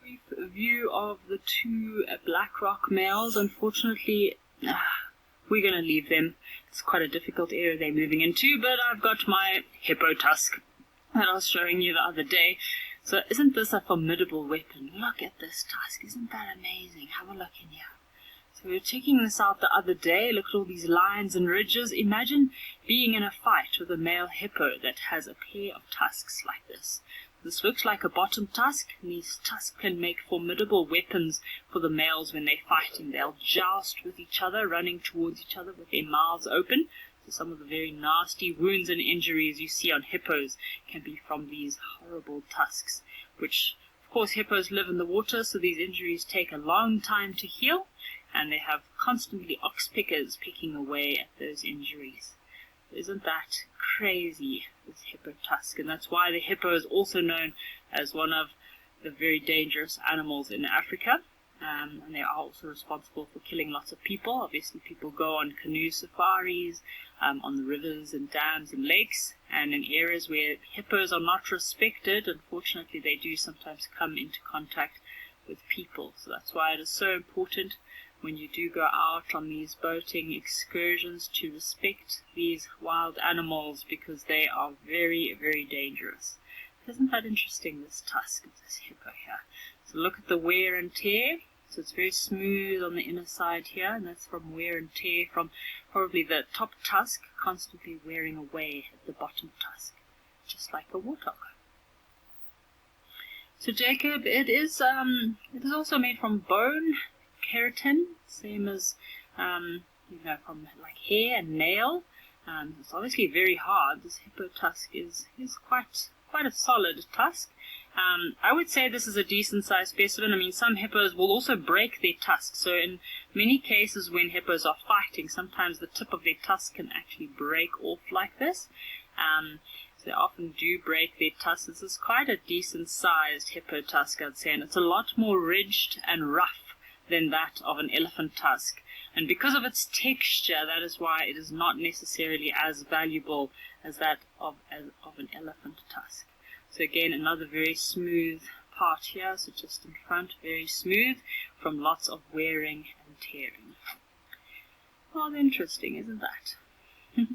Brief view of the two black rock males. Unfortunately, we're going to leave them. It's quite a difficult area they're moving into, but I've got my Hippo Tusk that I was showing you the other day. So isn't this a formidable weapon? Look at this tusk. Isn't that amazing? Have a look in here. So we were checking this out the other day. Look at all these lines and ridges. Imagine being in a fight with a male hippo that has a pair of tusks like this. This looks like a bottom tusk, and these tusks can make formidable weapons for the males when they're fighting. They'll joust with each other, running towards each other with their mouths open. So some of the very nasty wounds and injuries you see on hippos can be from these horrible tusks, which, of course, hippos live in the water, so these injuries take a long time to heal, and they have constantly ox pickers picking away at those injuries. Isn't that crazy, this hippo tusk? And that's why the hippo is also known as one of the very dangerous animals in Africa. And they are also responsible for killing lots of people. Obviously, people go on canoe safaris on the rivers and dams and lakes. And in areas where hippos are not respected, unfortunately, they do sometimes come into contact with people. So that's why it is so important when you do go out on these boating excursions to respect these wild animals, because they are very, very dangerous. Isn't that interesting, this tusk of this hippo here? So look at the wear and tear. So it's very smooth on the inner side here, and that's from wear and tear from probably the top tusk constantly wearing away at the bottom tusk, just like a warthog. So Jacob, it is also made from bone, keratin, same as from like hair and nail. It's obviously very hard. This hippo tusk is quite a solid tusk. I would say this is a decent sized specimen. I mean, some hippos will also break their tusks. So in many cases when hippos are fighting, sometimes the tip of their tusk can actually break off like this. So they often do break their tusks. This is quite a decent sized hippo tusk, I'd say, and it's a lot more ridged and rough than that of an elephant tusk. And because of its texture, that is why it is not necessarily as valuable as that of an elephant tusk. So again, another very smooth part here, so just in front, very smooth from lots of wearing and tearing. Rather interesting, isn't that?